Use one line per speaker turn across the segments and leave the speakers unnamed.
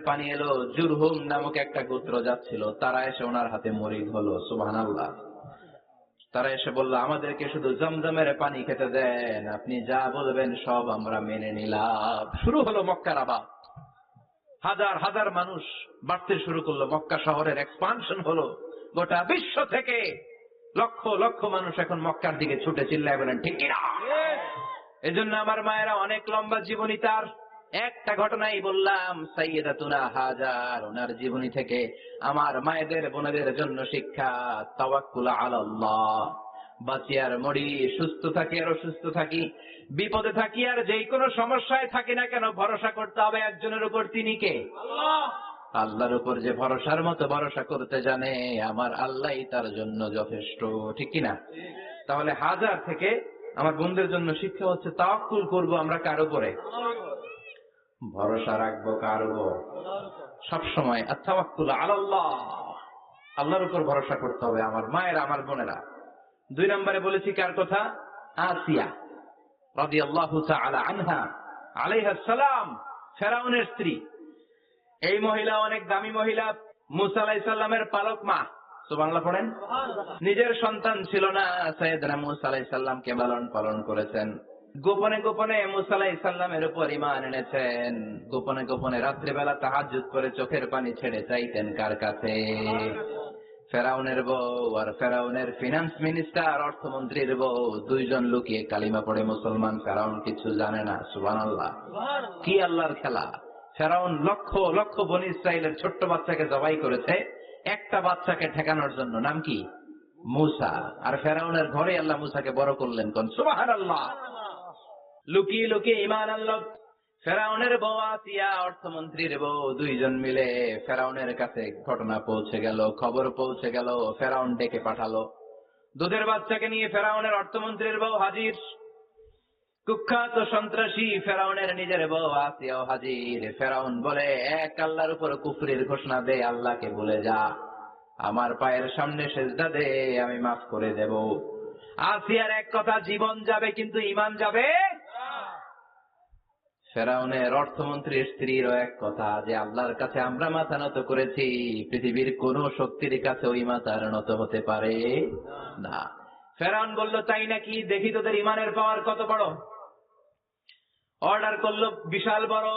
পানি এলো, জুরহুম নামক একটা গোত্র যাচ্ছিল, তারা এসে ওনার হাতে মরিদ হলো। সুবহানাল্লাহ। তারা এসে বলল, আমাদেরকে শুধু জমজমের পানি খেতে দেন, আপনি যা বলবেন সব আমরা মেনে নিলাম। শুরু হলো মক্কার আবাদ। হাজার হাজার মানুষ বাড়তে শুরু করলো, মক্কা শহরের এক্সপানশন হলো। গোটা বিশ্ব থেকে লক্ষ লক্ষ মানুষ এখন মক্কার দিকে ছুটে চিল্লায় বলেন ঠিক কিনা। এজন্য আমার মায়েরা অনেক লম্বা জীবনী, তার একটা ঘটনাই বললাম, সাইয়্যিদাতুনা হাজার, ওনার জীবনী থেকে আমার মায়েদের বোনেদের জন্য শিক্ষা। তাওয়াক্কুল আলাল্লাহ। বাঁচি আর মরি, সুস্থ থাকি আর অসুস্থ থাকি, বিপদে থাকি আর যেই কোনো সমস্যায় থাকি না কেন, ভরসা করতে হবে একজনের উপর। তিনি কে? আল্লাহ। আল্লাহর উপর যে ভরসার মতো ভরসা করতে জানে, আমার আল্লাহই তার জন্য যথেষ্ট। ঠিক কিনা? তাহলে হাজার থেকে আমার বন্ধুদের জন্য শিক্ষা হচ্ছে, তাওয়াক্কুল করব আমরা কার উপরে? ভরসা রাখবো কার উপর? সবসময় আত-তাওয়াক্কুল আলাল্লাহ, আল্লাহর উপর ভরসা করতে হবে আমার মায়েরা, আমার বোনেরা। 2 নম্বরে বলেছি কার কথা? আসিয়া রাদিয়াল্লাহু তাআলা আনহা আলাইহাস সালাম, ফেরাউনের স্ত্রী। এই মহিলা অনেক দামি মহিলা, মুসা আলাইহিস সালামের পালক মা। সুবহানাল্লাহ পড়েন। নিজের সন্তান ছিল না, সাইয়েদনা মুসা আলাইহিস সালামকে লালন পালন করেছেন। গোপনে গোপনে মুসা আলাইহিস সালামের উপর ঈমান এনেছেন। গোপনে গোপনে রাত্রিবেলা তাহাজ্জুদ করে চোখের পানি ছেড়ে চাইতেন কার কাছে? ফেরাউনের বউ আর ফেরাউনের ফিনান্স মিনিস্টার, অর্থমন্ত্রীর বউ, দুইজন লুকিয়ে কালিমা পড়ে মুসলমান। ফেরাউন কিছু জানে না। সুবহানাল্লাহ। কি আল্লাহর খেলা! ফেরাউন লক্ষ লক্ষ বনী ইসরাইলের ছোট্ট বাচ্চাকে জবাই করেছে একটা বাচ্চাকে ঠেকানোর জন্য। নাম কি? মুসা। আর ফেরাউনের ঘরে আল্লাহ মুসাকে বড় করলেন। কোন সুবহানাল্লাহ। লুকিয়ে লুকিয়ে ঈমান আনলো। ফেরাউনের বউ আসিয়া, অর্থমন্ত্রীর বউ, দুইজন মিলে ফেরাউনের কাছে ঘটনা পৌঁছে গেল, খবর পৌঁছে গেল। ফেরাউন ডেকে পাঠালো। দুধের বাচ্চাকে নিয়ে ফেরাউনের অর্থমন্ত্রীর বউ হাজির। কুখ্যাত সন্ত্রাসী ফেরাউনের নিজের বউ আসিয়াও হাজির। ফেরাউন বলে, এক আল্লাহর উপর কুফরির ঘোষণা দে, আল্লাহকে ভুলে যা, আমার পায়ের সামনে সেজদা দে, আমি মাফ করে দেব। আসিয়ার এক কথা, জীবন যাবে কিন্তু ঈমান যাবে। ফেরাউনের অর্থমন্ত্রীর স্ত্রীরও এক কথা, যে আল্লাহর কাছে আমরা মাথা নত করেছি, পৃথিবীর কোন শক্তির কাছে ওই মাথার নত হতে পারে না। ফেরাউন বলল, তাই নাকি? দেখি তোদের ঈমানের পাওয়ার কত বড়। অর্ডার করলো, বিশাল বড়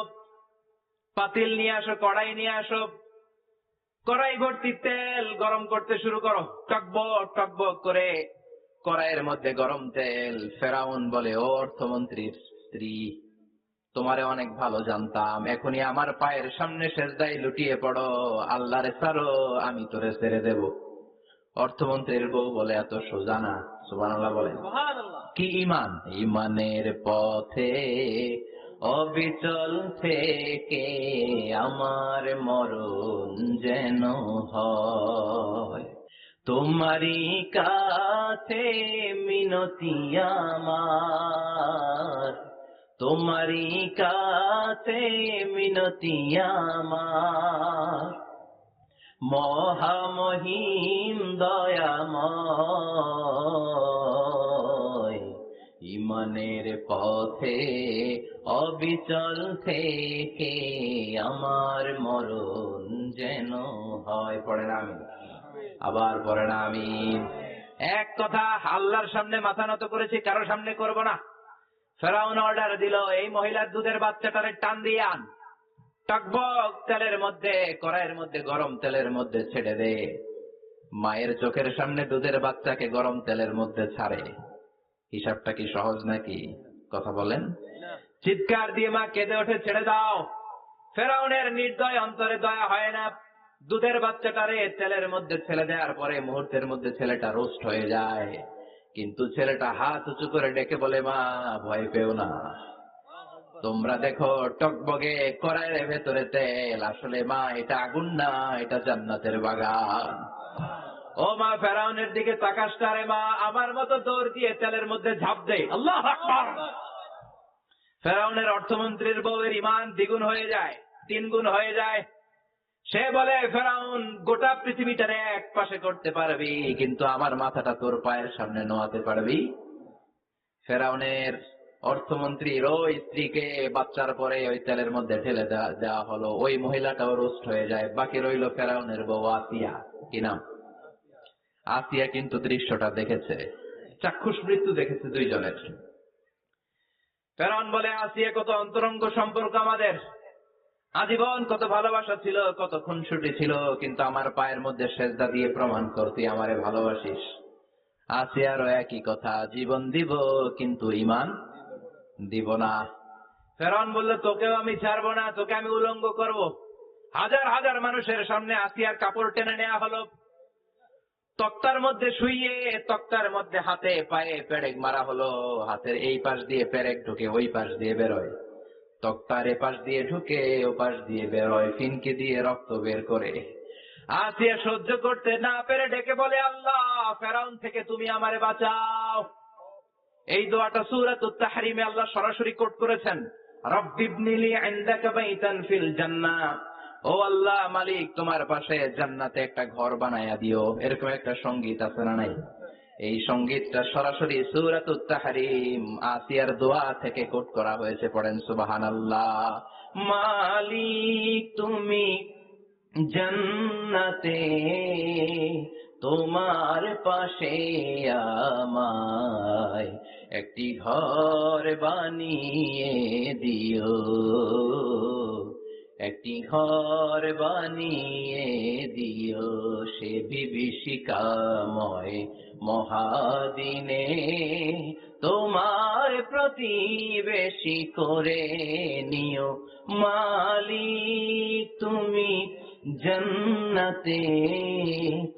পাতিল নিয়ে আসো, কড়াই নিয়ে আসো, কড়াই ভর্তি তেল গরম করতে শুরু করো। টকবক টকবক করে কড়াইয়ের মধ্যে গরম তেল। ফেরাউন বলে, ও অর্থমন্ত্রীর স্ত্রী, তোমারে অনেক ভালো জানতাম, এখনই আমার পায়ের সামনে সেজদায় লুটিয়ে পড়ো, আল্লাহরে ছাড়ো, আমি তোরে ছেড়ে দেব। অর্থমন্ত্রীর বউ বলে, এত সোজা না। সুবহানাল্লাহ বলেন। কি ঈমান! ঈমানের পথে অবিচল থেকে আমার মরণ যেন হয়, তোমারই কাছে মিনতি আমার, তোমারই কাছে মিনতি আমার, মহামহিম দয়াময়, ঈমানের পথে অবিচল থেকে আমার মরণ যেন হয়। পড়েন আমিন। আবার পড়েন আমিন। এক কথা, আল্লাহর সামনে মাথা নত করেছি, কারোর সামনে করব না। ফেরাউন অর্ডার দিল, এই মহিলার দুধের বাচ্চাটারে টান দিয়ে আন, টকবক তেলের মধ্যে, কড়াইয়ের মধ্যে গরম তেলের মধ্যে ছেড়ে দে। মায়ের চোখের সামনে দুধের বাচ্চাকে গরম তেলের মধ্যে ছাড়ে। হিসাবটা কি সহজ নাকি? কথা বলেন। চিৎকার দিয়ে মা কেঁদে ওঠে, ছেড়ে দাও। ফেরাউনের নির্দয় অন্তরে দয়া হয় না। দুধের বাচ্চাটারে তেলের মধ্যে ছেড়ে দেওয়ার পরে মুহূর্তের মধ্যে ছেলেটা রোস্ট হয়ে যায়। কিন্তু ছেলেটা হাত উঁচু করে ডেকে বলে, মা ভয় পেও না, তোমরা দেখো টকবগে কড়াইয়ের ভেতরে তেল, আসলে মা এটা আগুন না, এটা জান্নাতের বাগান। ও মা, ফেরাউনের দিকে তাকাস না রে মা, আমার মতো দৌড় দিয়ে তেলের মধ্যে ঝাঁপ দে। আল্লাহু আকবার। ফেরাউনের অর্থমন্ত্রীর বউয়ের ঈমান দ্বিগুণ হয়ে যায়, 3 গুণ হয়ে যায়। সে বলে, ফেরাউন, গোটা পৃথিবীটারে এক পাশে করতে পারবি, কিন্তু আমার মাথাটা তোর পায়ের সামনে নোয়াতে পারবি? ফেরাউনের অর্থমন্ত্রীর ওই স্ত্রীকে বাচ্চার পরে ওই তেলের মধ্যে ঢেলে দেওয়া হলো, ওই মহিলাটাও রোস্ট হয়ে যায়। বাকি রইল ফেরাউনের বউ আসিয়া। কি নাম? আসিয়া কিন্তু দৃশ্যটা দেখেছে, চাক্ষুষ মৃত্যু দেখেছে দুইজনের। ফেরাউন বলে, আসিয়া কত অন্তরঙ্গ সম্পর্ক আমাদের, আজীবন কত ভালোবাসা ছিল, কত খুনসুটি ছিল, কিন্তু আমার পায়ের মধ্যে সেজদা দিয়ে প্রমাণ কর তুই আমারে ভালোবাসিস। আসিয়ারও একই কথা, জীবন দিব কিন্তু ঈমান দিব না। ফেরাউন বলল, তোকেও আমি ছাড়বো না, তোকে আমি উলঙ্গ করব। হাজার হাজার মানুষের সামনে আসিয়ার কাপড় টেনে নেওয়া হলো, তক্তার মধ্যে শুইয়ে তক্তার মধ্যে হাতে পায়ে পেরেক মারা হলো। হাতের এই পাশ দিয়ে পেরেক ঢুকে ওই পাশ দিয়ে বেরোয়, তক্তার এ পাশ দিয়ে ঢুকে ও পাশ দিয়ে বেরোয়, ফিনকে দিয়ে রক্ত বের করে। আসিয়া সহ্য করতে না পেরে ডেকে বলে, আল্লাহ, ফেরাউন থেকে তুমি আমারে বাঁচাও। এই দোয়াটা সূরাতুত তাহরিমে আল্লাহ সরাসরি কোট করেছেন, রব্বিবনি লি ইনদাকা বাইতান ফিল জান্নাহ। ও আল্লাহ মালিক, তোমার পাশে জান্নাতে একটা ঘর বানায়া দিও। এরকম একটা সঙ্গীত আছে না নাই? এই সঙ্গীতটা সরাসরি সূরাতুত তাহরিম আসিয়ার দোয়া থেকে কোট করা হয়েছে। পড়েন সুবহানাল্লাহ। মালিক তুমি জান্নাতে, তোমার পাশে আমায় একটি ঘর বানিয়ে দিও, একটি ঘর বানিয়ে দিও, সে বিভীষিকাময় মহাদিনে তোমার প্রতিবেশী করে নিও। মালিক তুমি জান্নাতে,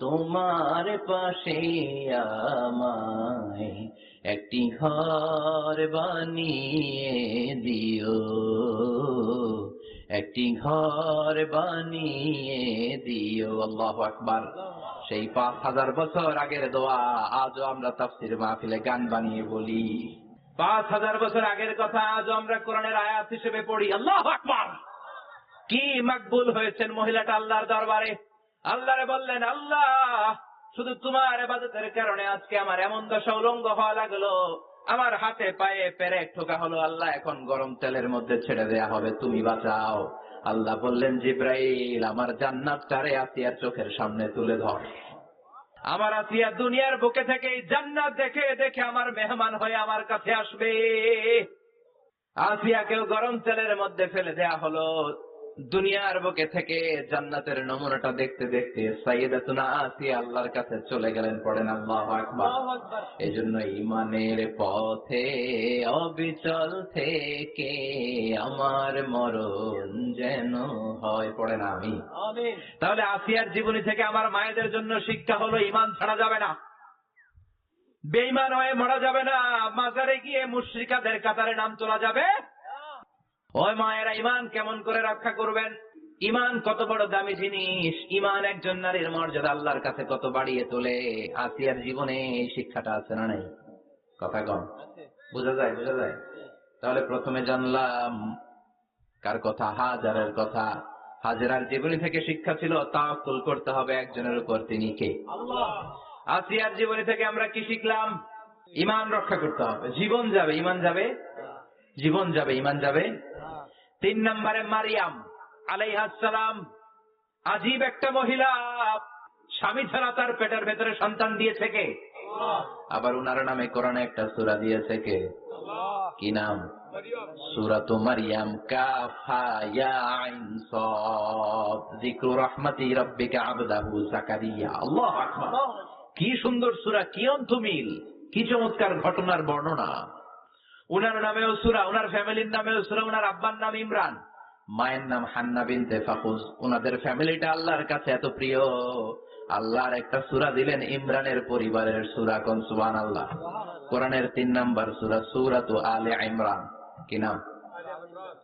তোমার পাশে আমায় একটি ঘর বানিয়ে দিও, একটি ঘর বানিয়ে দিও। আল্লাহু আকবার। সেই 5000 বছর আগের দোয়া আজও আমরা তাফসীর মাহফিলে গান বানিয়ে বলি। 5000 বছর আগের কথা আজও আমরা কোরআনের আয়াত হিসেবে পড়ি। আল্লাহু আকবার। কি মকবুল হয়েছেন মহিলাটা আল্লাহর দরবারে। আল্লাহরে বললেন, আল্লাহ, শুধু তোমার ইবাদতের কারণে আজকে আমার এমন দশা উলঙ্গ হওয়া লাগলো, আমার হাতে পায়ে পেরেক ঠোকা হলো। আল্লাহ, এখন গরম তেলের মধ্যে ছেড়ে দেয়া হবে, তুমি বাঁচাও। আল্লাহ বললেন, জিব্রাইল, আমার জান্নাতটারে আসিয়ার চোখের সামনে তুলে ধর। আমার আসিয়া দুনিয়ার বুকে থেকে এই জান্নাত দেখে দেখে আমার মেহমান হয়ে আমার কাছে আসবে। আসিয়াকেও গরম তেলের মধ্যে ফেলে দেয়া হলো। দুনিয়ার বুকে থেকে জান্নাতের নমুনাটা দেখতে দেখতে সাইয়েদাতুনা আসিয়া আল্লাহর কাছে চলে গেলেন। পড়েন আল্লাহু আকবার। এজন্য ঈমানের পথে অবিচল থেকে আমার মরণ যেন হয়। পড়েন আমিন। তাহলে আসিয়ার জীবনী থেকে আমার মায়েদের জন্য শিক্ষা হলো, ঈমান ছাড়া যাবে না, বেঈমান হয়ে মরা যাবে না, মাজারে গিয়ে মুশরিকাদের কাতারে নাম তোলা যাবে। ওই মায়েরা ঈমান কেমন করে রক্ষা করবেন? ঈমান কত বড় দামি জিনিস, ঈমান একজন নারীর মর্যাদা আল্লাহর কাছে কত বাড়িয়ে তোলে। আসিয়ার জীবনে এই শিক্ষাটা আছে না নাই? কথা কম, বোঝা যায়? বোঝা যায়? তাহলে প্রথমে জানলাম কার কথা? হাজারের কথা। হাজেরার জীবনী থেকে শিক্ষা ছিল তাওয়াক্কুল করতে হবে একজনের উপর, তিনি কে? আল্লাহ। আসিয়ার জীবনী থেকে আমরা কি শিখলাম? ঈমান রক্ষা করতে হবে। জীবন যাবে, ঈমান যাবে, জীবন যাবে, ঈমান যাবে। 3 নম্বরে মারিয়াম আলাইহিস সালাম, আজীব একটা মহিলা, স্বামী ছাড়া তার পেটের ভেতরে সন্তান দিয়েছে কে? আল্লাহ। আবার উনার নামে কোরআনে একটা সূরা দিয়েছে কে? আল্লাহ। কি নাম? সূরাতু মারইয়াম। কাফ হা ইয়া আইন সাদ, যিকরু রাহমাতি রাব্বিকা আবদাহু যাকারিয়া। আল্লাহু আকবার। কি সুন্দর সূরা, কি অন্তমিল, কি চমৎকার ঘটনার বর্ণনা। উনার নামেও সূরা, উনার ফ্যামিলির নামেও সূরা। উনার আব্বার নাম ইমরান, মায়ের নাম হান্না বিনতে ফাকুজ। উনাদের ফ্যামিলিটা আল্লাহর কাছে এত প্রিয়, আল্লাহর একটা সূরা দিলেন ইমরানের পরিবারের সূরা। কোন? সুবহানাল্লাহ। কোরআনের 3 নাম্বার সূরা, সূরাতু আলে ইমরান। কি নাম?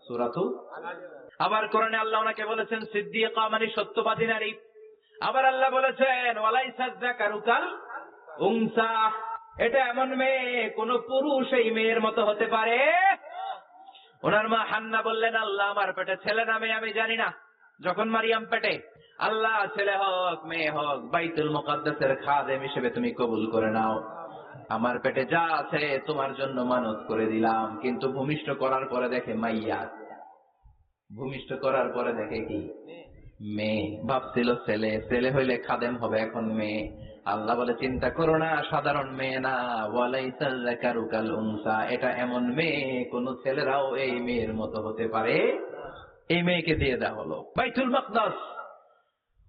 সূরাতু। আবার কোরআনে আল্লাহ ওনাকে বলেছেন সিদ্দিকা, মানে সত্যবাদী নারী। আবার আল্লাহ বলেছেন ওয়ালাইসা যাকারু কাল উনসা, এটা এমন মেয়ে, কোন পুরুষ এই মেয়ের মতো হতে পারে? ওনার মা হান্না বললেন, আল্লাহ, আমার পেটে ছেলে না মেয়ে আমি জানি না। যখন মারিয়াম পেটে, আল্লাহ ছেলে হোক মেয়ে হোক বাইতুল মুকাদ্দাসের খাদেম হিসেবে তুমি কবুল করে নাও। আমার পেটে যা আছে তোমার জন্য মানত করে দিলাম। কিন্তু ভূমিষ্ঠ করার পরে দেখে মাইয়া, ভূমিষ্ঠ করার পরে দেখে কি মেয়ে। ভাবছিল ছেলে, ছেলে হইলে খাদেম হবে, এখন মেয়ে। আল্লাহ বলে চিন্তা করো না, সাধারণ মেয়ে না, ওয়ালাইসা যাকারু কাল উনসা, এটা এমন মেয়ে কোন ছেলেরাও এই মেয়ের মতো হতে পারে। এই মেয়েকে দিয়ে দেওয়া হলো বাইতুল মাকদাস,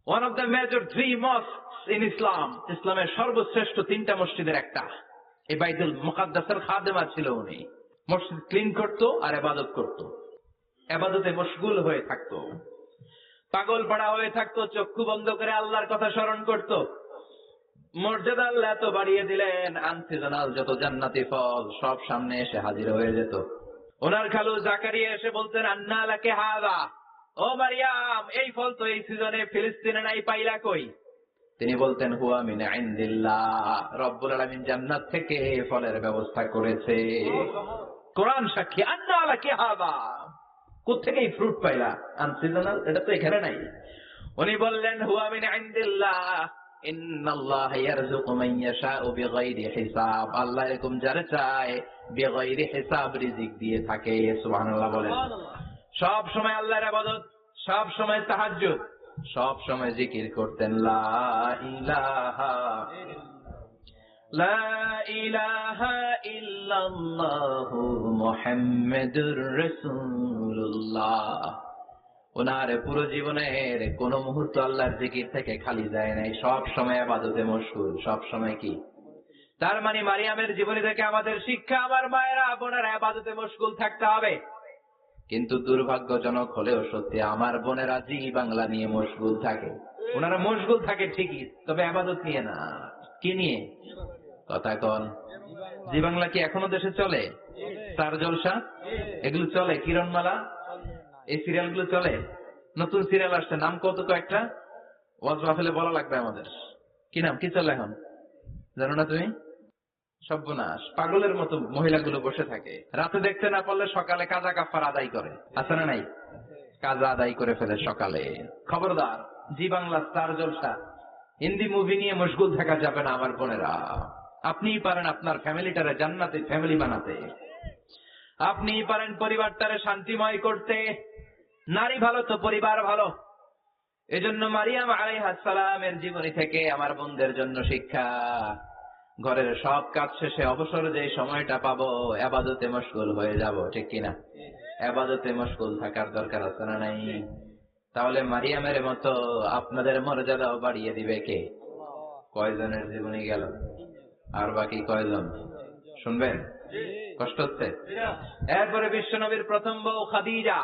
one of the major 3 mosques in Islam, ইসলামের সর্বশ্রেষ্ঠ 3টা মসজিদের একটা। এই বাইতুল মুকাদ্দাসের খাদেমা ছিল উনি। মসজিদ ক্লিন করত আর ইবাদত করত, ইবাদতে মশগুল হয়ে থাকতো, পাগল পাড়া হয়ে থাকতো, চক্ষু বন্ধ করে আল্লাহর কথা স্মরণ করত। মর্যাদা আল্লাহ এত বাড়িয়ে দিলেন, আনসিজনাল যত জান্নাতি ফল সব সামনে এসে হাজির হয়ে যেত। ওনার খালু জাকারিয়া এসে বলতেন, আন্না লাকে হাযা, ও মারিয়াম এই ফল তো এই সিজনে ফিলিস্তিনে নাই, পাইলা কই? তিনি বলতেন, হুয়া মিন ইনদিল্লাহ, রব্বুল আলামিন জান্নাত থেকে ফলের ব্যবস্থা করেছে। কোরআন সাক্ষী, আন্না লাকে হাযা, কোত্থেকে এই ফ্রুট পাইলা? আনসিজনাল, এটা তো এখানে নাই। উনি বললেন, হুয়া মিন ইনদিল্লাহ, ইন্নাল্লাহ ইয়ারযুকু মান ইয়াশাউ বিগাইরি হিসাব, আল্লাহ এরকম যারে চায় বিগাইরি হিসাব রিজিক দিয়ে থাকে। সুবহানাল্লাহ বলেন। সব সময় আল্লাহর ইবাদত, সব সময় তাহাজ্জুদ, সব সময় জিকির করতেন, লা ইলাহা লা ইলাহা ইল্লাল্লাহু মুহাম্মাদুর রাসূলুল্লাহ। ওনার পুরো জীবনের কোন মুহূর্ত আল্লাহর জিকির থেকে খালি যায় নাই, সব সময় ইবাদতে মশগুল, সব সময় কি। তার মানে মারিয়ামের জীবনী থেকে আমাদের শিক্ষা, আমার মায়েরা বোনেরা ইবাদতে মশগুল থাকতে হবে। কিন্তু দুর্ভাগ্যজনক হলেও সত্যি, আমার বোনেরা জি বাংলা নিয়ে মশগুল থাকে। ওনারা মশগুল থাকে ঠিকই, তবে ইবাদত নিয়ে না। কি নিয়ে? কথা কন। জি বাংলা কি এখনো দেশে চলে? স্টার জলসা এগুলো চলে, কিরণমালা, এই সিরিয়াল গুলো চলে। নতুন সিরিয়াল আসছে, নাম কত কয়েকটা, ওয়াজ মাহফিলে বলা লাগবে আমাদের। কি নাম, কি চলে এখন জানো না তুমি? সর্বনাশ, পাগলের মতো মহিলাগুলো বসে থাকে, রাতে দেখতে না পারলে সকালে কাজা কাফার আদায় করে, আছে না নাই? কাজা আদায় করে ফেলে সকালে। খবরদার, জি বাংলা, স্টার জলসা, হিন্দি মুভি নিয়ে মশগুল থাকা যাবে না আমার বোনেরা। আপনিই পারেন আপনার ফ্যামিলিটারে জান্নাতি ফ্যামিলি বানাতে, আপনিই পারেন পরিবারটারে শান্তিময় করতে। নারী ভালো তো পরিবার ভালো। এজন্য মারিয়াম আলাইহিস সালামের জীবনী থেকে আমার বোনদের জন্য শিক্ষা, ঘরের সব কাজ শেষে অবসর যে সময়টা পাবো ইবাদতে মশগুল হয়ে যাব, ঠিক কিনা? ইবাদতে মশগুল থাকার দরকার আছে না নাই? তাহলে মারিয়ামের মতো আপনাদের মর্যাদাও বাড়িয়ে দিবে কে? কয়জনের জীবনী গেল, আর বাকি কয়জন শুনবেন? কষ্ট হচ্ছে? এরপরে বিশ্বনবীর প্রথম বউ খাদিজা।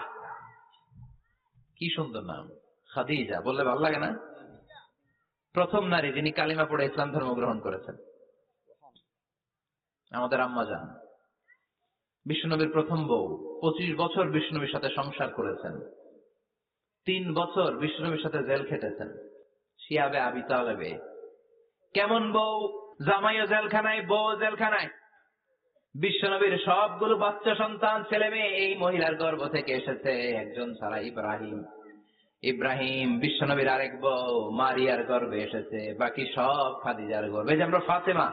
কি সুন্দর নাম, খাদিজা বললে ভালো লাগে না? প্রথম নারী যিনি কালিমা পড়ে ইসলাম ধর্ম গ্রহণ করেছেন, আমাদের আম্মা জান। বিশ্বনবীর প্রথম বউ, 25 বছর বিশ্বনবীর সাথে সংসার করেছেন, 3 বছর বিশ্বনবীর সাথে জেল খেটেছেন, শিয়াবে আবি তালেবে। কেমন বউ? জামাইও জেলখানায়, বউ জেলখানায়। বিশ্বনবীর সবগুলো বাচ্চা সন্তান, ছেলে মেয়ে এই মহিলার গর্ভ থেকে এসেছে, একজন ছাড়া, ইব্রাহিম। ইব্রাহিম বিশ্বনবীর আরেক বউ মারিয়ার গর্ভে এসেছে, বাকি সব খাদিজার গর্ভে। এই যে আমরা ফাতেমা,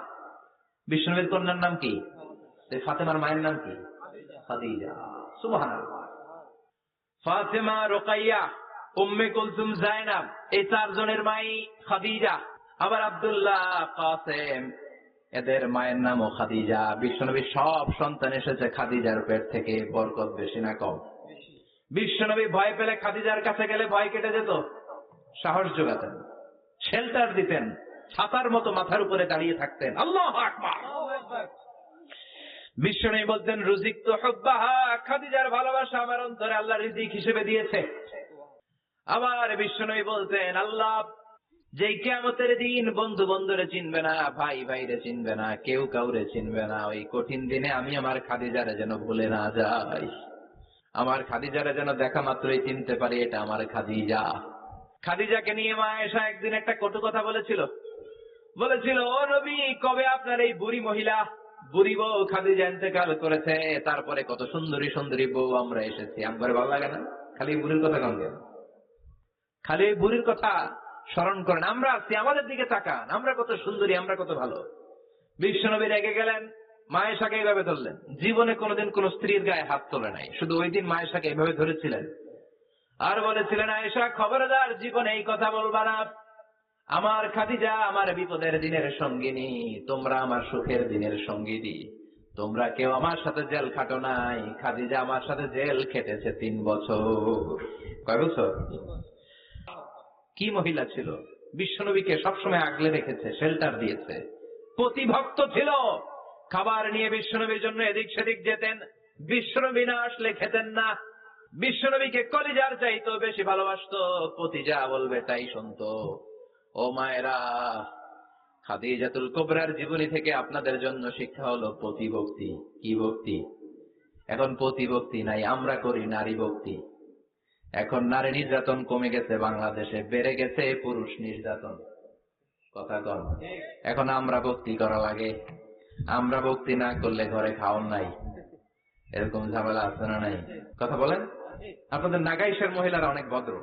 বিশ্বনবীর কন্যার নাম কি? ফাতেমার মায়ের নাম কি? খাদিজা। সুবহানাল্লাহ। ফাতেমা, রোকাইয়া, উম্মে কুলসুম, জায়নাব, এই 4 জনের মাই খাদিজা। আবার আব্দুল্লাহ, কাসেম, এদের মায়ের নামও খাদিজা। বিশ্বনবীর সব সন্তান এসেছে খাদিজার পেট থেকে। বরকত বেশি না কম? বিশ্বনবী ভয় পেলে খাদিজার কাছে গেলে ভয় কেটে যেত, সাহস যোগাতেন, শেল্টার দিতেন, ছাতার মতো মাথার উপরে দাঁড়িয়ে থাকতেন। আল্লাহু আকবার। বিশ্বনবী বলতেন, রুজিকতু হুব্বাহা, খাদিজার ভালোবাসা আমার অন্তরে আল্লাহ রিজিক হিসেবে দিয়েছে। আবার বিশ্বনবী বলতেন, আল্লাহ যেই কিয়ামতের দিন বন্ধু বন্ধুরে চিনবে না, ভাই ভাইরে চিনবে না, কেউ কাউরে চিনবে না, ওই কঠিন দিনে আমি আমার খাদিজারে যেন ভুলে না যাই, আমার খাদিজারে যেন দেখা মাত্রই চিনতে পারি এটা আমার খাদিজা। খাদিজাকে নিয়ে মা আয়েশা একদিন একটা কটু কথা বলেছিল, ও নবী, কবে আপনার এই বুড়ি মহিলা, বুড়ি বউ খাদিজা ইন্তেকাল করেছে, তারপরে কত সুন্দরী সুন্দরী বউ আমরা এসেছি, আমার ভালো লাগে না? খালি বুড়ির কথা কন কেন? খালি এই বুড়ির কথা স্মরণ করেন। আমরা আছি, আমাদের দিকে তাকান, আমরা কত সুন্দরী, আমরা কত ভালো। বিশ্বনবী রেগে গেলেন, মা আয়েশাকে এইভাবে ধরলেন। জীবনে কোনোদিন কোন স্ত্রীর গায়ে হাত তোলে নাই, শুধু ওই দিন মা আয়েশাকে এইভাবে ধরেছিলেন আর বলেছিলেন, আয়েশা খবরদার জীবনে এই কথা বলবা না। আমার খাদিজা আমার বিপদের দিনের সঙ্গিনী, তোমরা আমার সুখের দিনের সঙ্গিনী। তোমরা কেউ আমার সাথে জেল খাটো নাই, খাদিজা আমার সাথে জেল খেটেছে 3 বছর। কয় বছর? কি মহিলা ছিল! বিশ্বনবীকে সবসময় আগলে রেখেছে, শেল্টার দিয়েছে, প্রতিভক্ত ছিল। খাবার নিয়ে বিশ্বনবীর জন্য এদিক সেদিক যেতেন, বিশ্বনবী না আসলে খেতেন না। বিশ্বনবীকে কলিজার চাইতো বেশি ভালোবাসতো, পতি যা বলবে তাই শুনতো। ও মায়েরা, খাদিজাতুল কুবরার জীবনী থেকে আপনাদের জন্য শিক্ষা হলো প্রতিভক্তি। কি ভক্তি? এখন প্রতিভক্তি নাই, আমরা করি নারী ভক্তি। এখন নারী নির্যাতন কমে গেছে বাংলাদেশে, বেড়ে গেছে পুরুষ নির্যাতন। কথা কন। এখন আমরা ভক্তি করা লাগে, আমরা ভক্তি না করলে ঘরে খাওয়ান নাই, এরকম ঝামেলা আছে না নাই? কথা বলেন। আপনাদের নাগাইশের মহিলারা অনেক ভদ্র,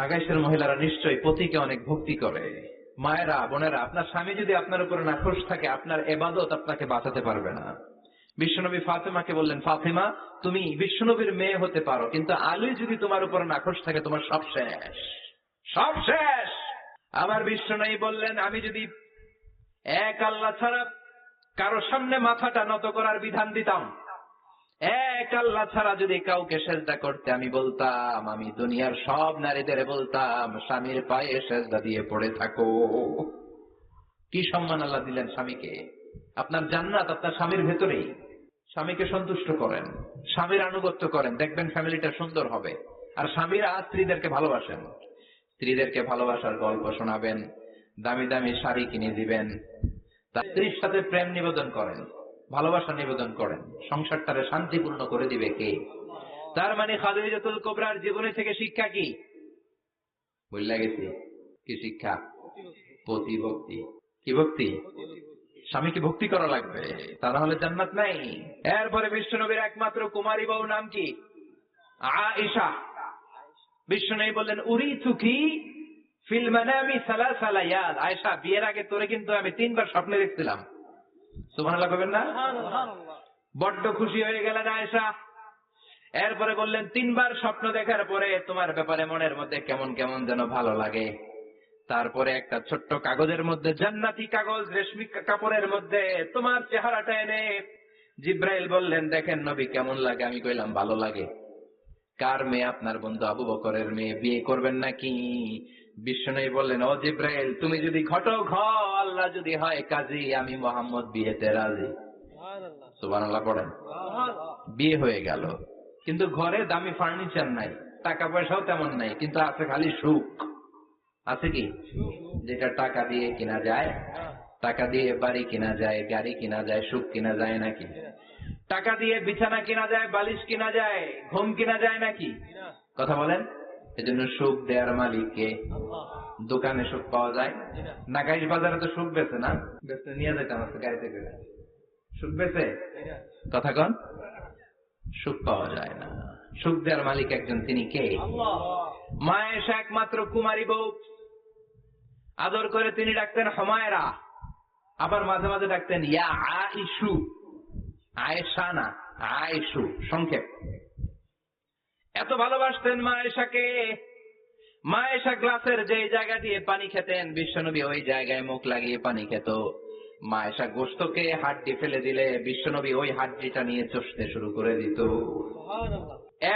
নাগাইশের মহিলারা নিশ্চয়ই পতিকে অনেক ভক্তি করে। মায়েরা, বোনেরা, আপনার স্বামী যদি আপনার উপরে নাখোশ থাকে, আপনার এবাদত আপনাকে বাঁচাতে পারবে না। বিশ্বনবী ফাতেমাকে বললেন, ফাতেমা তুমি বিশ্বনবীর মেয়ে হতে পারো, কিন্তু আলী যদি তোমার উপরে নাখোশ থাকে তোমার সব শেষ, সব শেষ। আবার বিশ্বনবী বললেন, আমি যদি এক আল্লাহ ছাড়া কারো সামনে মাথাটা নত করার বিধান দিতাম, এক আল্লাহ ছাড়া যদি কাউকে সেজদা করতে আমি বলতাম, আমি দুনিয়ার সব নারীদের বলতাম স্বামীর পায়ে সেজদা দিয়ে পড়ে থাকো। কি সম্মান আল্লাহ দিলেন স্বামীকে! আপনার জান্নাত আপনার স্বামীর ভেতরেই। স্বামীকে সন্তুষ্ট করেন, স্বামীর আনুগত্য করেন, দেখবেন ফ্যামিলিটা সুন্দর হবে। আর স্বামীরা স্ত্রীদেরকে ভালোবাসেন, স্ত্রীদেরকে ভালোবাসার গল্প শোনাবেন, দামি দামি শাড়ি কিনে দিবেন, তার স্ত্রীর সাথে প্রেম নিবেদন করেন, ভালোবাসা নিবেদন করেন। সংসারটারে শান্তিপূর্ণ করে দিবে কে? তার মানে খাদিজাতুল কুবরার জীবনী থেকে শিক্ষা কি? বললা গেছি কি শিক্ষা? প্রতিভক্তি। কি ভক্তি? স্বামীকে ভক্তি করা লাগবে, তা না হলে জান্নাত নাই। এরপরে বিশ্বনবীর একমাত্র কুমারী বউ নাম কি? আয়েশা। বিশ্বনবী বললেন, উরিতুকি ফিল মানামি সালাসা লায়াল। আয়েশা, বিয়ের আগে তোরে কিন্তু আমি 3 বার স্বপ্নে দেখছিলাম। সুবহানাল্লাহ কবেন না? বড্ড খুশি হয়ে গেলেন আয়েশা। এরপরে বললেন, 3 বার স্বপ্ন দেখার পরে তোমার ব্যাপারে মনের মধ্যে কেমন কেমন যেন ভালো লাগে। তারপরে একটা ছোট্ট কাগজের মধ্যে, জান্নাতি কাগজ, রেশমি কাপড়ের মধ্যে তোমার চেহারাটা এনে জিব্রাইল বললেন, দেখেন নবী কেমন লাগে? আমি কইলাম ভালো লাগে। কার মেয়ে? আপনার বন্ধু আবু বকরের মেয়ে, বিয়ে করবেন নাকি? বিশ্বনবী বললেন, ও জিব্রাইল, তুমি যদি ঘটক হও, আল্লাহ যদি হয় কাজী, আমি মুহাম্মদ বিয়েতে রাজি। সুবহানাল্লাহ পড়েন। বিয়ে হয়ে গেল, কিন্তু ঘরে দামি ফার্নিচার নাই, টাকা পয়সাও তেমন নাই, কিন্তু আছে খালি সুখ। আছে কি? যেটা টাকা দিয়ে কিনা যায়, টাকা দিয়ে বাড়ি কিনা যায়, গাড়ি কিনা যায়, সুখ কিনা যায় নাকি? টাকা দিয়ে বিছানা কিনা যায়, বালিশ কিনা যায়, ঘুম কিনা যায় নাকি? কথা বলেন। এজন্য সুখ দেওয়ার মালিক কে? দোকানে সুখ পাওয়া যায়? নাগাইশ বাজারে তো সুখ বেছে না, বেছে নিয়ে যেতাম আজকে গাড়িতে করে। সুখ বেছে? কথা কন। সুখ পাওয়া যায় না। সুখ দেওয়ার মালিক একজন, তিনি কে? মা আয়েশা একমাত্র কুমারী বউ, আদর করে তিনি ডাকতেন হুমায়রা, আবার মাঝে মাঝে ডাকতেন ইয়া আয়েশু। আয়েশা না, আয়েশু, সংক্ষেপ। এত ভালোবাসতেন মা আয়েশাকে। মা আয়েশা গ্লাসের যে জায়গা দিয়ে পানি খেতেন, বিশ্বনবী ওই জায়গায় মুখ লাগিয়ে পানি খেত। মা আয়েশা গোশতকে হাড্ডি ফেলে দিলে বিশ্বনবী ওই হাড্ডিটা নিয়ে চষতে শুরু করে দিত।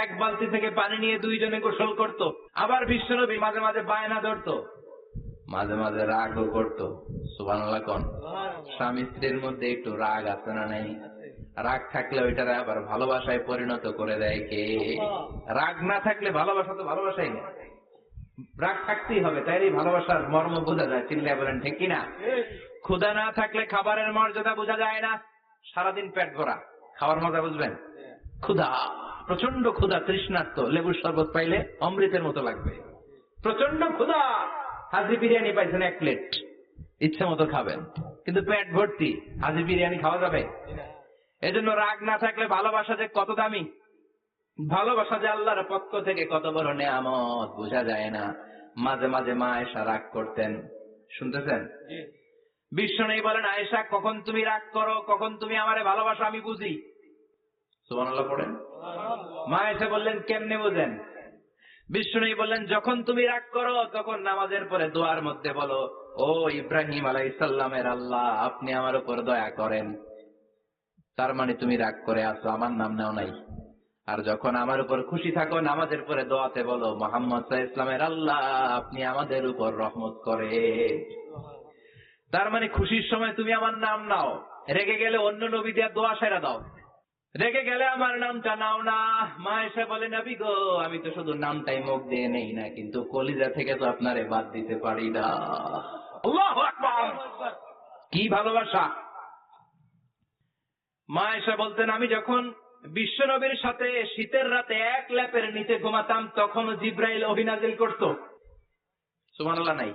এক বালতি থেকে পানি নিয়ে 2 জনে গোসল করত। আবার বিশ্বনবী মাঝে মাঝে বায়না ধরতো, মাঝে মাঝে রাগও করতো। সুবহানাল্লাহ কোন। স্বামী স্ত্রীর মধ্যে একটু রাগ আছে না নাই? রাগ থাকলে ওইটারে আবার ভালোবাসায় পরিণত করে দেয় কে? রাগ না থাকলে ভালোবাসা তো ভালোবাসাই না, রাগ থাকতেই হবে, তাই ভালোবাসার মর্ম বোঝা যায়। চিল্লায় বলেন ঠিক কিনা? ক্ষুধা না থাকলে খাবারের মর্যাদা বোঝা যায় না। সারাদিন পেট ভরা, খাবার মজা বুঝবেন? ক্ষুধা, প্রচন্ড ক্ষুধা, তৃষ্ণার্ত, লেবুর শরবত পাইলে অমৃতের মতো লাগবে। প্রচন্ড ক্ষুধা, হাজি বিরিয়ানি পাইছেন 1 প্লেট, ইচ্ছে মতো খাবেন, কিন্তু পেট ভর্তি, হাজি বিরিয়ানি খাওয়া যাবে? এজন্য রাগ না থাকলে ভালোবাসা যে কত দামি, ভালোবাসা যে আল্লাহর পক্ষ থেকে কত বড় নেয়ামত বোঝা যায় না। মাঝে মাঝে মা আয়েশা রাগ করতেন, শুনতেছেন? বিশ্বনবী বলেন, আয়েশা কখন তুমি রাগ করো, কখন তুমি আমারে ভালোবাসো আমি বুঝি। সুবহানাল্লাহ পড়েন। মা আয়েশা বললেন, কেমনে বুঝেন? বিশ্বনবী বললেন, যখন তুমি রাগ করো তখন নামাজের পরে দোয়ার মধ্যে বলো, ও ইব্রাহিম আলাইহিস সালামের আল্লাহ, আপনি আমার উপর দয়া করেন। তার মানে তুমি রাগ করে আছো, আমার নাম নাও নাই। আর যখন আমার উপর খুশি থাকো নামাজের পরে দোয়াতে বলো, মুহাম্মদ সাল্লাল্লাহু আলাইহি ওয়াসাল্লামের আল্লাহ, আপনি আমাদের উপর রহমত করেন। তার মানে খুশির সময় তুমি আমার নাম নাও, রেগে গেলে অন্য নবী দিয়ে দোয়া সেরা দাও, রেগে গেলে আমার নামটা নাও না। মা এসে বলে, নবী গো, আমি তো শুধু নামটাই মুখ দিয়ে নেই না, কিন্তু কলিজা থেকে তো আপনারে বাদ দিতে পারি না। আল্লাহু আকবার, কি ভালোবাসা! মা এসে বলতেন, আমি যখন বিশ্ব নবীর সাথে শীতের রাতে এক ল্যাপের নিচে ঘুমাতাম তখনও জিব্রাইল ওহী নাযিল করত। সুবহানাল্লাহ নাই?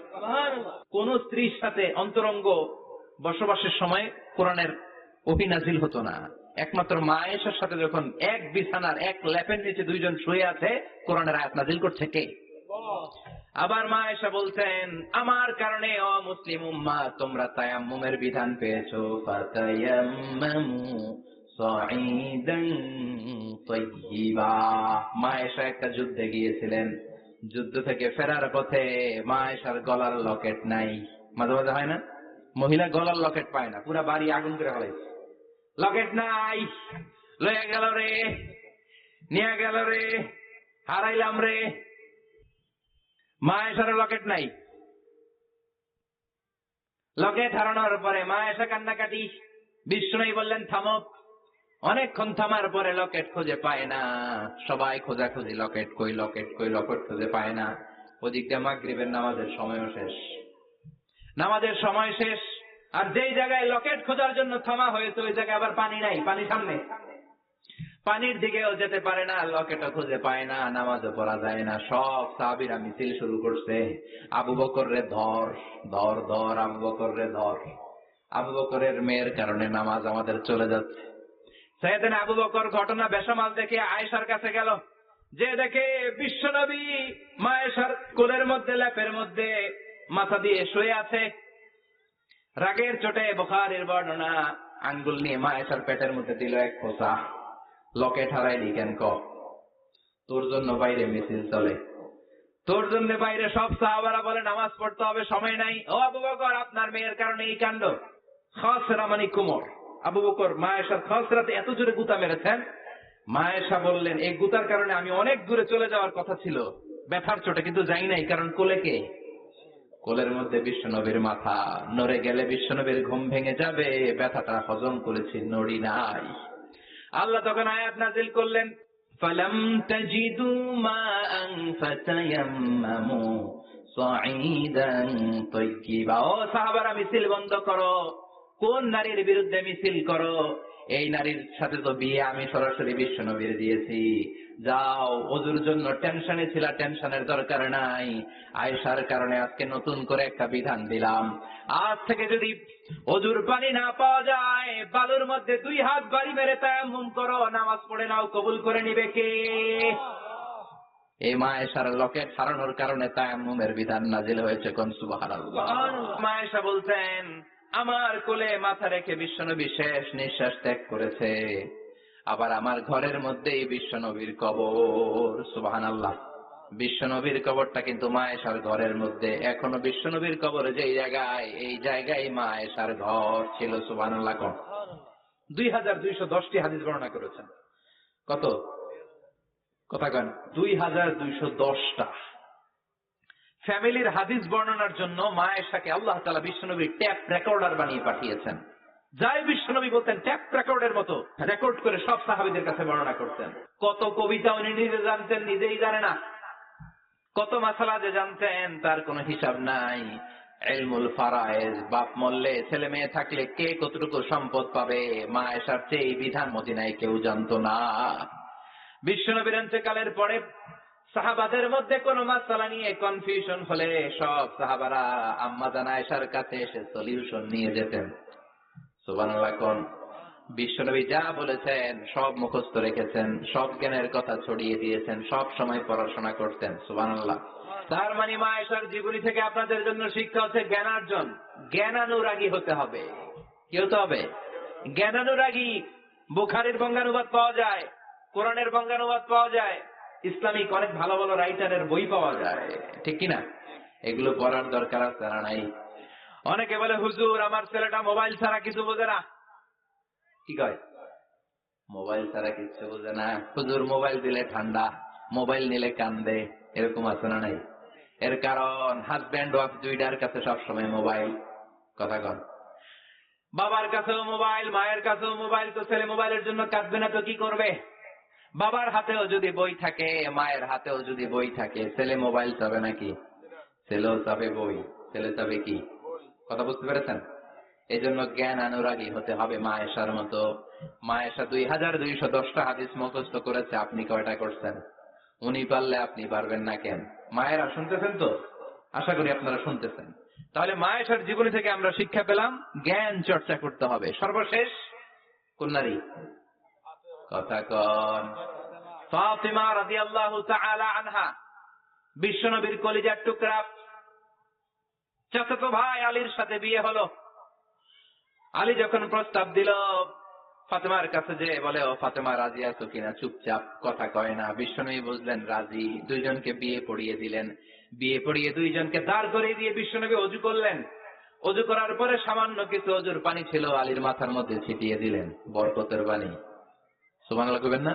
কোন স্ত্রীর সাথে অন্তরঙ্গ বসবাসের সময় কোরআনের ওহী নাযিল হতো না। একমাত্র মা আয়েশার সাথে যখন এক বিছানার এক ল্যাপের নিচে দুইজন শুয়ে আছে, কোরআনের আয়াত নাযিল করছে কে? আবার মা আয়েশা বলতেন, আমার কারণে ও মুসলিম উম্মাহ তোমরা তায়াম্মুমের বিধান পেয়েছো, ফাতায়াম্মামু সাঈদান তাইয়্যিবা। মা আয়েশা একটা যুদ্ধে গিয়েছিলেন, যুদ্ধ থেকে ফেরার পথে মা আয়েশার গলার লকেট নাই। মাঝে মাঝে হয় না, মহিলা গলার লকেট পায় না, পুরা বাড়ি আগুন করে ফেলাইছে, লকেট নাই, লয়ে গেল রে, নিয়ে গেল রে, হারাইলাম রে। মা আয়েশার লকেট নাই। লকেট হারানোর পরে মা আয়েশা কান্নাকাটি। বিষ্ণুই বললেন, থামো। অনেকক্ষণ থামার পরে লকেট খুঁজে পায় না, সবাই খোঁজাখুঁজি, লকেট কই, লকেট কই, লকেট খুঁজে পায় না। ওদিক দিয়ে মাগরিবের নামাজের সময়ও শেষ, নামাজের সময় শেষ, আর যেই জায়গায় লকেট খোঁজার জন্য থামা হয়েছে ওই জায়গায় আবার পানি নাই, পানি সামনে, পানির দিকেও যেতে পারে না, লকেটও খুঁজে পায় না, নামাজও পড়া যায় না। সব সাহাবীরা মিছিল শুরু করছে, আবু বকর রে ধর, ধর ধর, আবু বকর রে ধর। আবু বকরের মেয়ের কারণে নামাজ আমাদের চলে যাচ্ছে। সাইয়েদনা আবু বকর ঘটনা বেসামাল দেখে আয়েশার কাছে গেল, যে দেখে বিশ্বনবী মা আয়েশার কোলের মধ্যে ল্যাপের মধ্যে মাথা দিয়ে শুয়ে আছে। রাগের চোটে বুখারীর বর্ণনা, আঙ্গুল নিয়ে মা আয়েশার পেটের মধ্যে দিল এক খোঁচা। লকেট হারাইলি কেন? তোর জন্য বাইরে মিছিল চলে, তোর জন্য বাইরে সব সাহাবারা বলে নামাজ পড়তে হবে, সময় নাই। ও আবু বকর, আপনার মেয়ের কারণে এই কাণ্ড। খাসরা মানে কুমর। আবু বকর মা আয়েশার খাসরাতে এত জোরে গুতা মেরেছেন, মা আয়েশা বললেন, এই গুতার কারণে আমি অনেক দূরে চলে যাওয়ার কথা ছিল ব্যথার চোটে, কিন্তু যাই নাই, কারণ কোলে কে? কোলের মধ্যে বিশ্বনবীর মাথা, নড়ে গেলে বিশ্বনবীর ঘুম ভেঙে যাবে, ব্যথাটা হজম করেছি, নড়ি নাই। আল্লাহ তখন আয়াত নাযিল করলেন, ফালাম তাজিদু মাআন ফাতায়াম্মামু সাঈদান তাইয়্যিবা। ও সাহাবারা, মিছিল বন্ধ করো। কোন নারীর বিরুদ্ধে মিছিল করো? এই নারীর সাথে তো বিয়ে আমি সরাসরি বিশ্বনবীর দিয়েছি। যাও, ওযুর জন্য টেনশনে ছিলা, টেনশনের দরকার নাই। আয়েশার কারণে আজকে নতুন করে একটা বিধান দিলাম, আজ থেকে যদি ওযুর পানি না পাওয়া যায়, বালুর মধ্যে 2 হাত বাড়ি মেরে তায়াম্মুম করো, নামাজ পড়ে নাও, কবুল করে নিবে কে? এই মা আয়েশার লকেট হারানোর কারণে তায়াম্মুমের বিধান নাযিল হয়েছে। কোন সুবহানাল্লাহ। মা আয়েশা বলতেন, আমার কোলে মাথা রেখে বিশ্বনবী শেষ নিঃশ্বাস ত্যাগ করেছে, আবার আমার ঘরের মধ্যেই বিশ্বনবীর কবর। সুবহানাল্লাহ। বিশ্বনবীর কবরটা কিন্তু মা আয়েশার ঘরের মধ্যে। এখনো বিশ্বনবীর কবর যেই জায়গায়, এই জায়গায় মা আয়েশার ঘর ছিল। সুবহানাল্লাহ। 2210টি হাদিস বর্ণনা করেছেন। কত কথা কেন? 2210টা। ফ্যামিলির হাদিস বর্ণনার জন্য মা আয়েশাকে আল্লাহ তাআলা বিশ্বনবীর ট্যাপ রেকর্ডার বানিয়ে পাঠিয়েছেন। যাই বিশ্বনবী বলতেন, ট্যাপ রেকর্ডের মতো রেকর্ড করে সব সাহাবীদের কাছে বর্ণনা করতেন। কত কবিতা উনি নিজে জানতেন, নিজেই জানে না। কত মাসালা যে জানতেন তার কোনো হিসাব নাই। ইলমুল ফারায়েজ, বাপ মরলে ছেলে মেয়ে থাকলে কে কতটুকু সম্পদ পাবে, মা আয়েশার চেয়ে এই বিধান মদিনায় কেউ জানতো না। বিশ্বনবীর ইন্তেকালের পরে সাহাবাদের মধ্যে কোনো মাসালা নিয়ে কনফিউশন হলে সব সাহাবারা আম্মা জান আয়েশার কাছে এসে সলিউশন নিয়ে যেতেন। সুবহানাল্লাহ। কোন বিশ্বনবী যা বলেছেন সব মুখস্থ রেখেছেন, সব জ্ঞানের কথা ছড়িয়ে দিয়েছেন, সব সময় পড়াশোনা করতেন। সুবহানাল্লাহ। তার মানে মা আয়েশার জীবনী থেকে আপনাদের জন্য শিক্ষা হচ্ছে জ্ঞানার্জন। জ্ঞানানুরাগী হতে হবে। কি হতে হবে? জ্ঞানানুরাগী। বুখারীর বঙ্গানুবাদ পাওয়া যায়, কোরআনের বঙ্গানুবাদ পাওয়া যায়, ইসলামিক অনেক ভালো ভালো রাইটারের বই পাওয়া যায়, ঠিক কিনা? এগুলো পড়ার দরকার আছে না নাই? অনেকে বলে হুজুর আমার ছেলেটা মোবাইল ছাড়া কিছু বোঝে না। কি কয়? মোবাইল ছাড়া কিছু বোঝে না। হুজুর মোবাইল দিলে ঠান্ডা, মোবাইল নিলে কান্দে, এরকম আছে না নাই? এর কারণ হাজব্যান্ড ওয়াইফ দুইটার কাছে সবসময় মোবাইল। কথা কন। বাবার কাছেও মোবাইল, মায়ের কাছেও মোবাইল, তো ছেলে মোবাইলের জন্য কাঁদবে না তো কি করবে? বাবার হাতেও যদি বই থাকে, মায়ের হাতেও যদি বই থাকে, ছেলে মোবাইল চাবে নাকি? ছেলেও চাবে বই, ছেলে চাবে কি? কথা বুঝতে পেরেছেন? এই জন্য জ্ঞান অনুরাগী হতে হবে মা আয়েশার মতো। মা আয়েশা 2210টা হাদিস মুখস্থ করেছে, আপনি কয়টা করছেন? উনি পারলে আপনি পারবেন না কেন? মায়েরা শুনতেছেন তো? আশা করি আপনারা শুনতেছেন। তাহলে মা আয়েশার জীবনী থেকে আমরা শিক্ষা পেলাম জ্ঞান চর্চা করতে হবে। সর্বশেষ কোন নারী? কথা কন। ফাতিমা রাদিয়াল্লাহু তাআলা আনহা, বিশ্বনবীর কলিজার টুকরা। চাচাতো ভাই আলীর সাথে বিয়ে হলো। আলী যখন প্রস্তাব দিল ফাতেমার কাছে, যে বলে ও ফাতেমা রাজি আছো কিনা, চুপচাপ কথা কয় না। বিশ্বনবী বুঝলেন রাজি, দুইজনকে বিয়ে পড়িয়ে দিলেন। বিয়ে পড়িয়ে দুইজনকে দাঁড় করিয়ে দিয়ে বিশ্বনবী অজু করলেন। অজু করার পরে সামান্য কিছু অজুর পানি ছিল আলীর মাথার মধ্যে ছিটিয়ে দিলেন, বরকতের পানি। সুবহানাল্লাহ কইবেন না?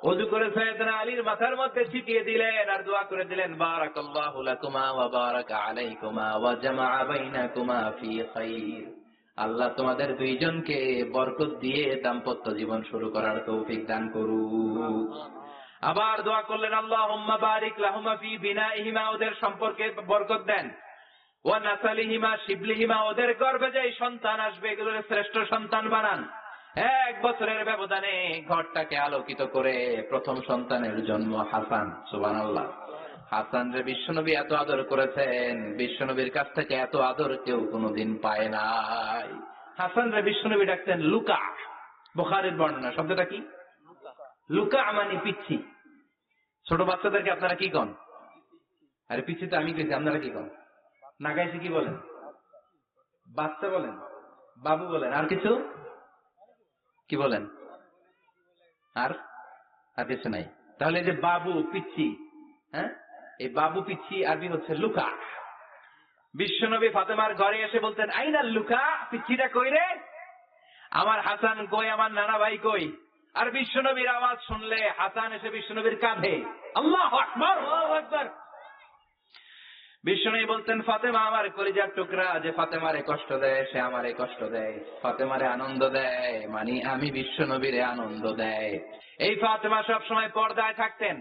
অজু করে সাইয়েদনা আলীর মাথার মধ্যে ছিটিয়ে দিলেন আর দোয়া করে দিলেন, বারাকাল্লাহু লাকুমা ওয়া বারাকা আলাইকুমা ওয়া জামাআ বাইনাকুমা ফি খাইর। আল্লাহ তোমাদের দুইজনকে বরকত দিয়ে দাম্পত্য জীবন শুরু করার তৌফিক দান করুক। আবার দোয়া করলেন, আল্লাহুম্মা বারিক লাহুমা ফি বিনাইহিমা, ওদের সম্পর্কে বরকত দেন। ওয়া নাসালিহিমা, শিবলিহিমা, ওদের গর্ভে যে সন্তান আসবে এগুলোর শ্রেষ্ঠ সন্তান বানান। 1 বছরের ব্যবধানে ঘরটাকে আলোকিত করে প্রথম সন্তানের জন্ম হাসান। সুবহানাল্লাহ। হাসান রে বিশ্বনবী এত আদর করেছেন, বিশ্বনবীর কাছ থেকে এত আদর কেউ কোনোদিন পায় নাই। হাসান রে বিশ্বনবী ডাকতেন লুকা। বুখারীর বর্ণনা। শব্দটা কি? লুকা মানে পিচ্ছি। ছোট বাচ্চাদেরকে আপনারা কি কন? আরে পিচ্ছি তো আমি কইছি, আপনারা কি কন? না গাইছি কি বলেন? বাচ্চা বলেন, বাবু বলেন, আর কিছু কি বলেন? আর আর কিছু নাই। তাহলে যে বাবু পিচ্ছি, হ্যাঁ, এই বাবু পিচ্ছি আরবি হচ্ছে লুকা। বিশ্বনবী ফাতেমার ঘরে এসে বলতেন, আইনাল লুকা, পিচ্ছিটা কই রে? আমার হাসান কই, আমার নানা ভাই কই? আর বিশ্বনবীর আওয়াজ শুনলে হাসান এসে বিশ্বনবীর কাঁধে। আল্লাহু আকবার, আল্লাহু আকবার। বিশ্বনবী বলতেন, ফাতেমা আমার কলিজার টুকরা, যে ফাতেমারে কষ্ট দেয় সে আমারে কষ্ট দেয়, ফাতেমারে আনন্দ দেয় মানে আমি বিশ্বনবীরে আনন্দ দেয়। এই ফাতেমা সবসময় পর্দায় থাকতেন,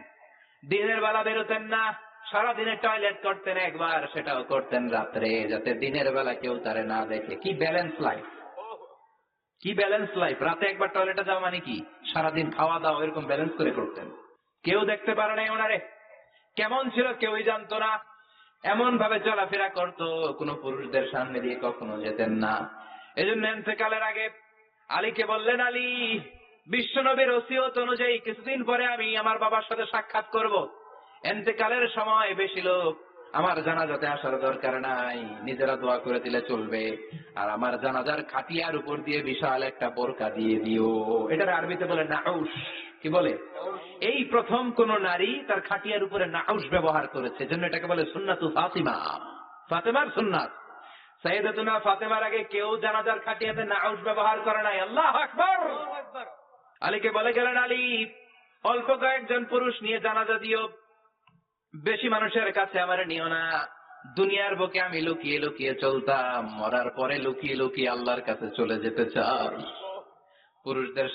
দিনের বেলা বেরোতেন না, সারাদিনে টয়লেট করতেন একবার, সেটাও করতেন রাত্রে, যাতে দিনের বেলা কেউ তারে না দেখে। কি ব্যালেন্স লাইফ, কি ব্যালেন্স লাইফ! রাতে একবার টয়লেটে যাওয়া মানে কি সারাদিন খাওয়া দাওয়া এরকম ব্যালেন্স করে করতেন। কেউ দেখতে পারে নাই ওনারে, কেমন ছিল কেউই জানতো না। এমন ভাবে চলাফেরা করতো, কোন পুরুষদের সামনে দিয়ে কখনো যেতেন না। এজন্য ইন্তেকালের আগে আলীকে বললেন, আলী, বিশ্বনবীর ওসিয়ত অনুযায়ী কিছুদিন পরে আমি আমার বাবার সাথে সাক্ষাৎ করব। ইন্তেকালের সময় বেশি লোক আমার জানাজাতে আসার দরকার নাই, নিজেরা দোয়া করে দিলে চলবে। আর আমার জানাজার খাটিয়ার উপর দিয়ে বিশাল একটা বোরকা দিয়ে দিও। এটার আরবিতে বলে নাউশ। কি বলে? এই প্রথম কোন নারী তার খাটিয়ার উপরে নাউশ ব্যবহার করেছে, জন্য এটাকে বলে সুন্নাতু ফাতিমা, ফাতেমার সুন্নাত। সাইয়েদাতুনা ফাতেমার আগে কেউ জানাজার খাটিয়াতে নাউশ ব্যবহার করে নাই। আল্লাহু আকবার। আলীকে বলে গেলেন, আলী, অল্প কয়েকজন পুরুষ নিয়ে জানাজা দিও, বেশি মানুষের কাছে আমার নিও না। দুনিয়ার বুকে আমি লুকিয়ে লুকিয়ে চলতাম, মরার পরে লুকিয়ে লুকিয়ে আল্লাহর কাছে চলে যেতে চাই। পুরুষদের